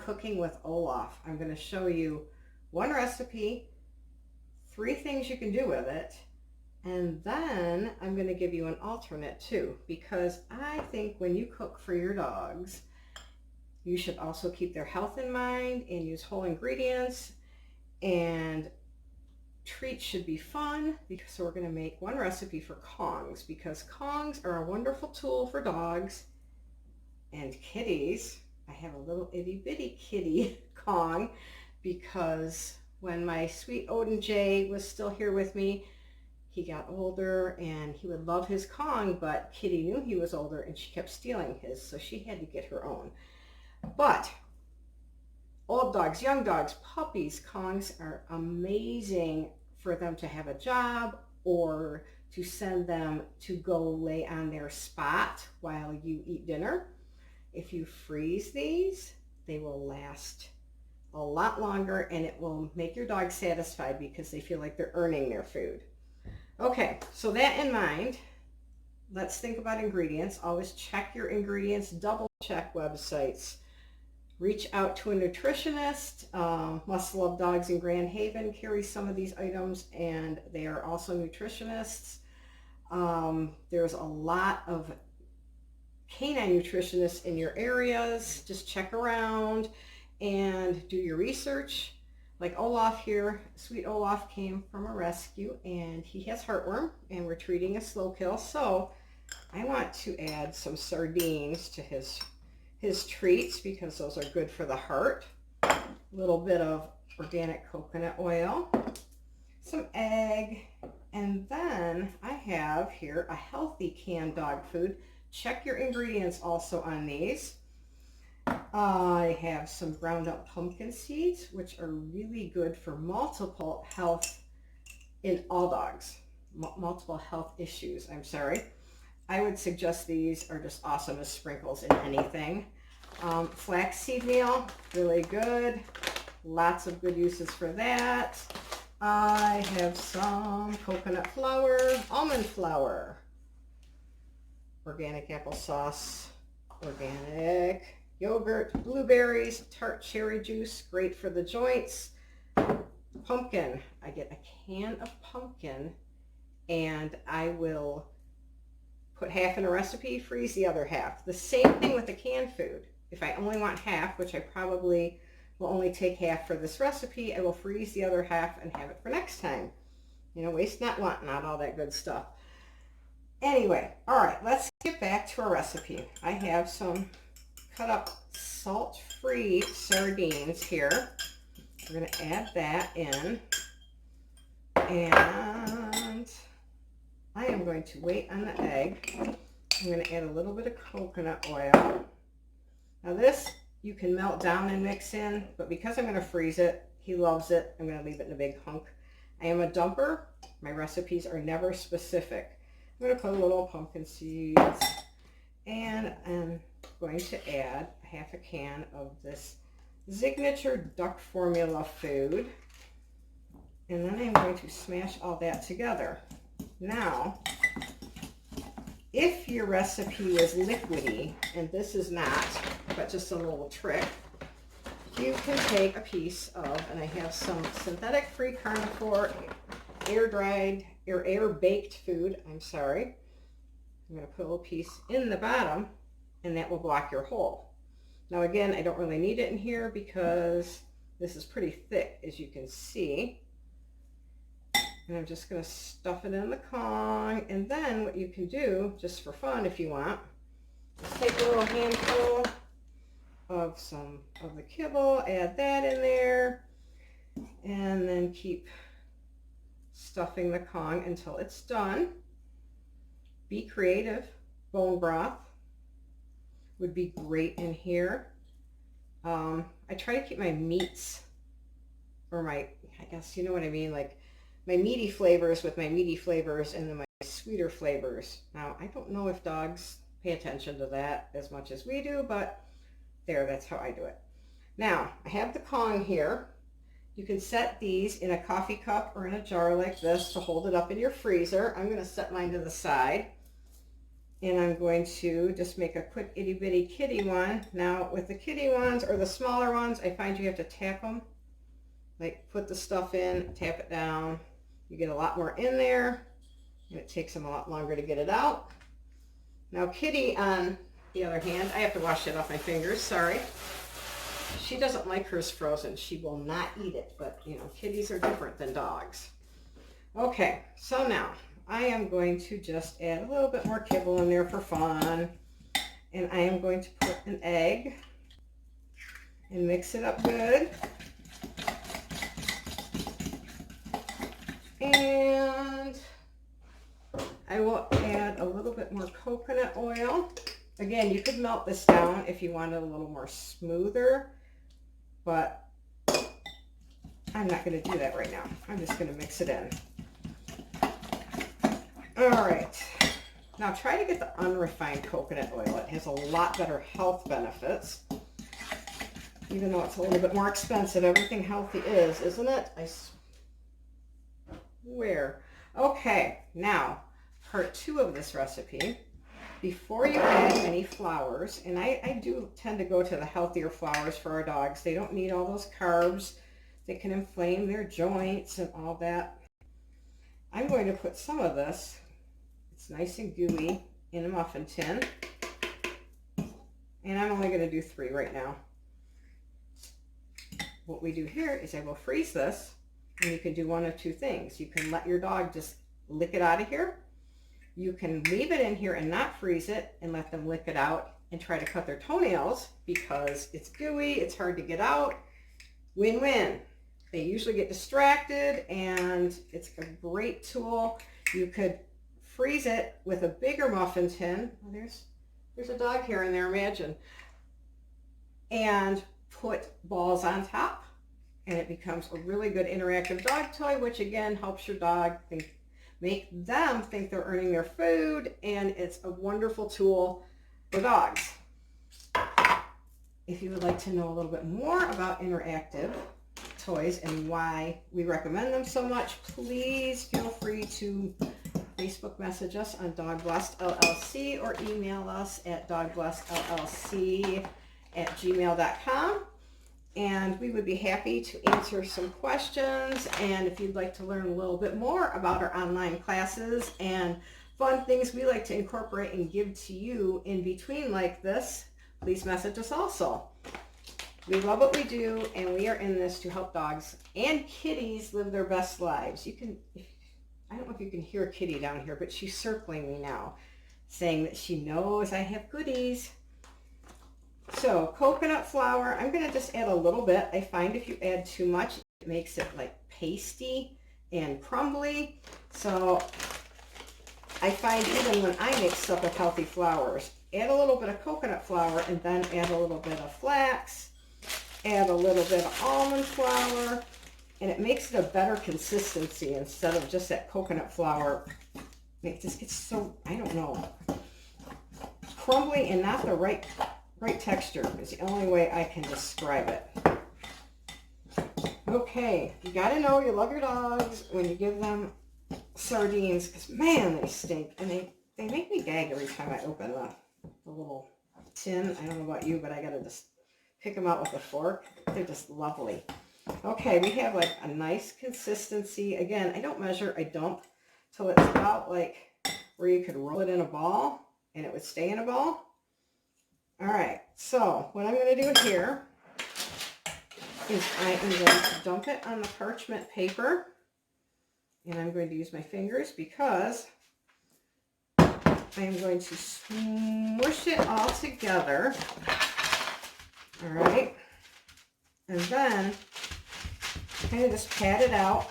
Cooking with Olaf. I'm going to show you one recipe, 3 things you can do with it, and then I'm going to give you an alternate too, because I think when you cook for your dogs, you should also keep their health in mind and use whole ingredients, and treats should be fun. So we're going to make one recipe for Kongs, because Kongs are a wonderful tool for dogs and kitties. I have a little itty bitty kitty Kong, because when my sweet Odin J was still here with me, he got older and he would love his Kong, but Kitty knew he was older and she kept stealing his, so she had to get her own. But old dogs, young dogs, puppies, Kongs are amazing for them to have a job, or to send them to go lay on their spot while you eat dinner. If you freeze these, they will last a lot longer, and it will make your dog satisfied because they feel like they're earning their food. Okay, so that in mind, let's think about ingredients. Always check your ingredients, double check websites. Reach out to a nutritionist. Muscle of Dogs in Grand Haven carries some of these items, and they are also nutritionists. There's a lot of canine nutritionists in your areas. Just check around and do your research. Like Olaf here, sweet Olaf came from a rescue and he has heartworm and we're treating a slow kill. So I want to add some sardines to his treats because those are good for the heart. A little bit of organic coconut oil, some egg, and then I have here a healthy canned dog food. Check your ingredients also on these. I have some ground up pumpkin seeds, which are really good for multiple health in all dogs, multiple health issues, I'm sorry. I would suggest these are just awesome as sprinkles in anything. Flaxseed meal, really good. Lots of good uses for that. I have some coconut flour, almond flour, organic applesauce, organic yogurt, blueberries, tart cherry juice, great for the joints. Pumpkin, I get a can of pumpkin and I will put half in a recipe, freeze the other half. The same thing with the canned food. If I only want half, which I probably will only take half for this recipe, I will freeze the other half and have it for next time. You know, waste not, want not, all that good stuff. Anyway, all right, let's get back to our recipe. I have some cut up salt-free sardines here. We're going to add that in, and I am going to wait on the egg. I'm going to add a little bit of coconut oil. Now this you can melt down and mix in, but because I'm going to freeze it, he loves it, I'm going to leave it in a big hunk. I am a dumper. My recipes are never specific. I'm going to put a little pumpkin seeds, and I'm going to add half a can of this signature duck formula food, and then I'm going to smash all that together. Now, if your recipe is liquidy, and this is not, but just a little trick, you can take a piece of, and I have some synthetic free carnivore air dried or air baked food, I'm sorry. I'm going to put a little piece in the bottom, and that will block your hole. Now again, I don't really need it in here because this is pretty thick, as you can see. And I'm just going to stuff it in the Kong, and then what you can do, just for fun if you want, is take a little handful of some of the kibble, add that in there, and then keep stuffing the Kong until it's done. Be creative. Bone broth would be great in here. I try to keep my meats, or my, I guess you know what I mean, like my meaty flavors with my meaty flavors, and then my sweeter flavors. Now, I don't know if dogs pay attention to that as much as we do, but there, that's how I do it. Now, I have the Kong here. You can set these in a coffee cup or in a jar like this to hold it up in your freezer. I'm going to set mine to the side. And I'm going to just make a quick itty bitty kitty one. Now with the kitty ones or the smaller ones, I find you have to tap them. Like put the stuff in, tap it down. You get a lot more in there and it takes them a lot longer to get it out. Now Kitty, on the other hand, I have to wash it off my fingers, sorry. She doesn't like hers frozen. She will not eat it, but you know, kitties are different than dogs. Okay, so now I am going to just add a little bit more kibble in there for fun. And I am going to put an egg and mix it up good. And I will add a little bit more coconut oil. Again, you could melt this down if you wanted a little more smoother, but I'm not going to do that right now. I'm just going to mix it in. All right. Now try to get the unrefined coconut oil. It has a lot better health benefits. Even though it's a little bit more expensive, everything healthy is, isn't it? I swear. Okay, now part 2 of this recipe. Before you add any flours, and I do tend to go to the healthier flours for our dogs. They don't need all those carbs that can inflame their joints and all that. I'm going to put some of this, it's nice and gooey, in a muffin tin. And I'm only going to do 3 right now. What we do here is I will freeze this, and you can do one of 2 things. You can let your dog just lick it out of here. You can leave it in here and not freeze it and let them lick it out and try to cut their toenails because it's gooey, it's hard to get out. Win-win. They usually get distracted and it's a great tool. You could freeze it with a bigger muffin tin. Oh, there's a dog hair in there, imagine. And put balls on top and it becomes a really good interactive dog toy, which again helps your dog make them think they're earning their food, and it's a wonderful tool for dogs. If you would like to know a little bit more about interactive toys and why we recommend them so much, please feel free to Facebook message us on Dog Blessed LLC or email us at dogblessedllc@gmail.com. And we would be happy to answer some questions. And if you'd like to learn a little bit more about our online classes and fun things we like to incorporate and give to you in between like this, please message us also. We love what we do, and we are in this to help dogs and kitties live their best lives. You can, I don't know if you can hear Kitty down here, but she's circling me now, saying that she knows I have goodies. So coconut flour, I'm going to just add a little bit. I find if you add too much, it makes it like pasty and crumbly. So I find even when I mix stuff with healthy flours, add a little bit of coconut flour and then add a little bit of flax, add a little bit of almond flour, and it makes it a better consistency instead of just that coconut flour. It just gets so, I don't know, crumbly and not the right texture is the only way I can describe it. Okay, you gotta know you love your dogs when you give them sardines, because man, they stink, and they make me gag every time I open the little tin. I don't know about you, but I gotta just pick them out with a fork. They're just lovely. Okay, we have like a nice consistency. Again, I don't measure, I dump till it's about like where you could roll it in a ball and it would stay in a ball. All right, so what I'm going to do here is I am going to dump it on the parchment paper, and I'm going to use my fingers because I am going to smush it all together. All right, and then kind of just pat it out.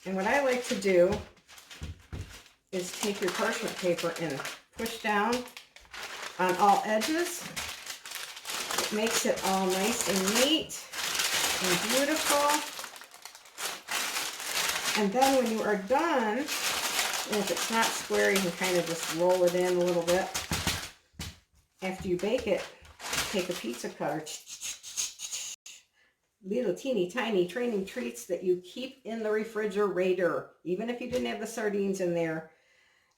And what I like to do is take your parchment paper and push down on all edges. It makes it all nice and neat and beautiful. And then when you are done, and if it's not square, you can kind of just roll it in a little bit. After you bake it, take a pizza cutter, little teeny tiny training treats that you keep in the refrigerator. Even if you didn't have the sardines in there,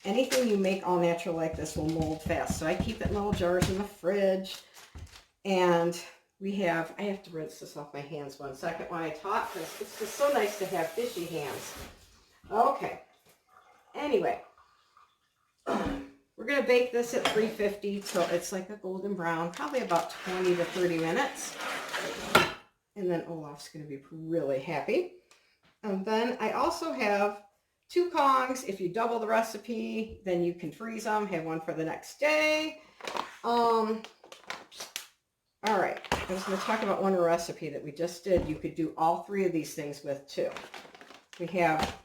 anything you make all natural like this will mold fast. So I keep it in little jars in the fridge. And I have to rinse this off my hands 1 second while I talk, because it's just so nice to have fishy hands. Okay. Anyway, we're going to bake this at 350 till it's like a golden brown, probably about 20 to 30 minutes. And then Olaf's going to be really happy. And then I also have 2 Kongs. If you double the recipe, then you can freeze them, have one for the next day. All right, I was going to talk about one recipe that we just did. You could do all 3 of these things with too. We have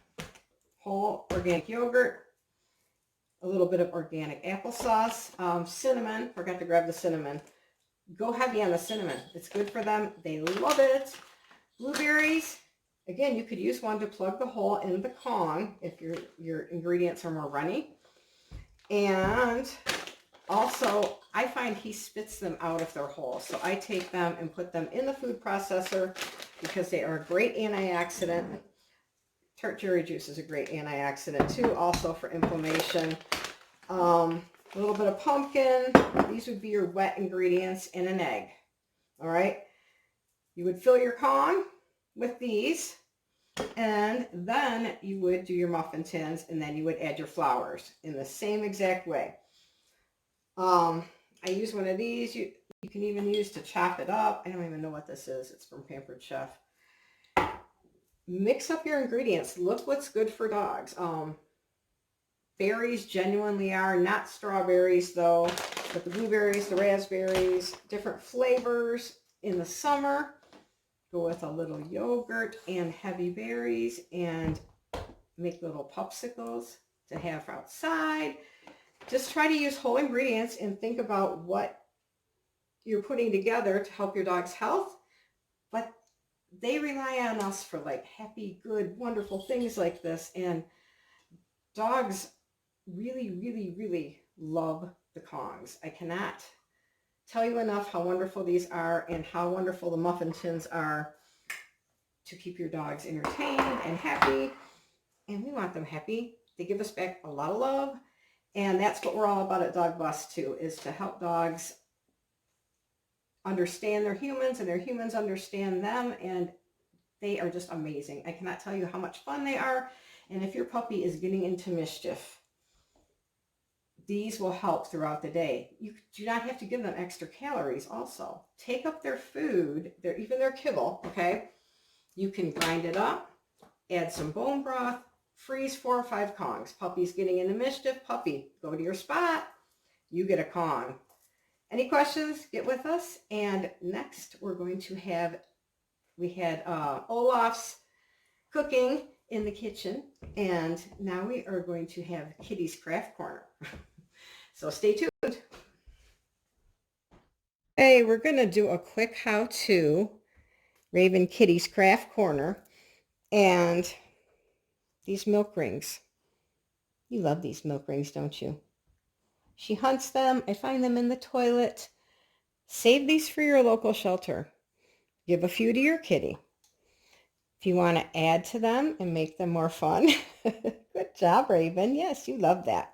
whole organic yogurt, a little bit of organic applesauce, cinnamon. Forgot to grab the cinnamon. Go heavy on the cinnamon. It's good for them. They love it. Blueberries. Again, you could use one to plug the hole in the Kong if your ingredients are more runny. And also, I find he spits them out if they're whole. So I take them and put them in the food processor because they are a great antioxidant. Tart cherry juice is a great antioxidant too, also for inflammation. A little bit of pumpkin. These would be your wet ingredients, and an egg. All right. You would fill your Kong with these, and then you would do your muffin tins, and then you would add your flours in the same exact way. I use one of these. You can even use to chop it up. I don't even know what this is. It's from Pampered Chef. Mix up your ingredients. Look what's good for dogs. Berries genuinely are, not strawberries though, but the blueberries, the raspberries, different flavors. In the summer, go with a little yogurt and heavy berries, and make little popsicles to have outside. Just try to use whole ingredients and think about what you're putting together to help your dog's health. But they rely on us for like happy, good, wonderful things like this. And dogs really, really, really love the Kongs. I cannot tell you enough how wonderful these are and how wonderful the muffin tins are to keep your dogs entertained and happy. And we want them happy. They give us back a lot of love. And that's what we're all about at Dog Blessed too, is to help dogs understand their humans and their humans understand them. And they are just amazing. I cannot tell you how much fun they are. And if your puppy is getting into mischief, these will help throughout the day. You do not have to give them extra calories also. Take up their food, even their kibble, okay? You can grind it up, add some bone broth, freeze 4 or 5 Kongs. Puppy's getting into mischief, puppy, go to your spot, you get a Kong. Any questions? Get with us. And next we're going to have, we had Olaf's cooking in the kitchen, and now we are going to have Kitty's Craft Corner. So stay tuned. Hey, we're going to do a quick how-to Raven Kitty's Craft Corner. And these milk rings. You love these milk rings, don't you? She hunts them. I find them in the toilet. Save these for your local shelter. Give a few to your kitty. If you want to add to them and make them more fun. Good job, Raven. Yes, you love that.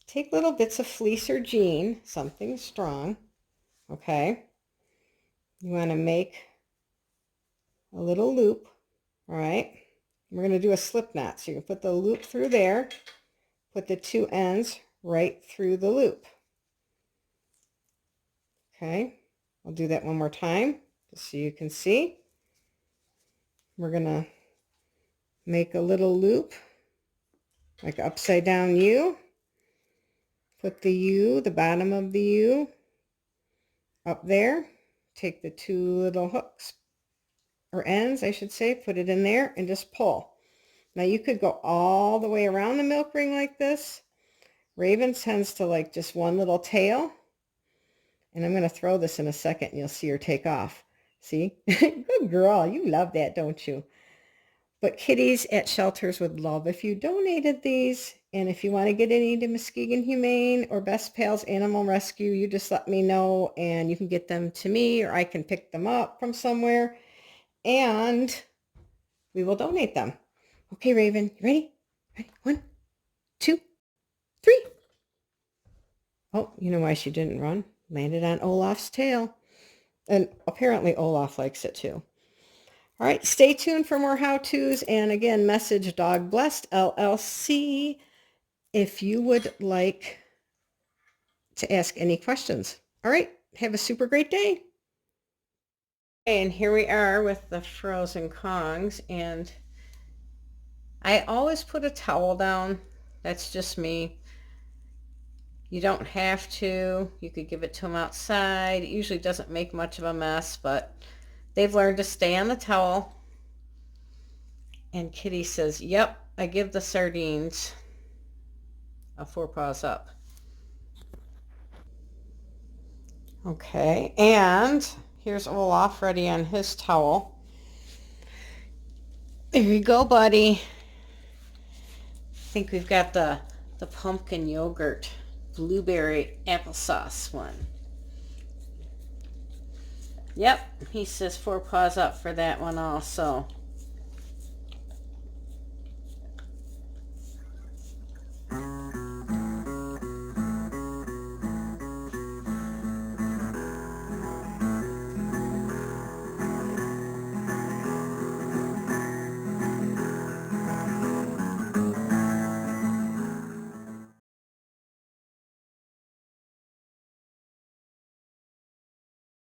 Take little bits of fleece or jean, something strong, okay? You want to make a little loop, all right? We're going to do a slip knot, so you can put the loop through there, put the 2 ends right through the loop. Okay, I'll do that one more time, just so you can see. We're going to make a little loop, like upside down U. Put the U, the bottom of the U, up there. Take the 2 little hooks, or ends, I should say, put it in there and just pull. Now you could go all the way around the milk ring like this. Raven tends to like just one little tail. And I'm going to throw this in a second and you'll see her take off. See? Good girl. You love that, don't you? But kitties at shelters would love if you donated these. And if you want to get any to Muskegon Humane or Best Pals Animal Rescue, you just let me know and you can get them to me, or I can pick them up from somewhere and we will donate them. Okay, Raven, you ready? Ready? 1, 2, 3. Oh, you know why she didn't run? Landed on Olaf's tail. And apparently Olaf likes it too. All right, stay tuned for more how-tos. And again, message Dog Blessed LLC if you would like to ask any questions. All right, have a super great day. And here we are with the frozen Kongs, and I always put a towel down. That's just me. You don't have to. You could give it to them outside. It usually doesn't make much of a mess, but they've learned to stay on the towel. And Kitty says, yep, I give the sardines a 4 paws up. Okay, and here's Olaf ready on his towel. There you go, buddy. I think we've got the pumpkin yogurt, blueberry applesauce one. Yep, he says 4 paws up for that one also.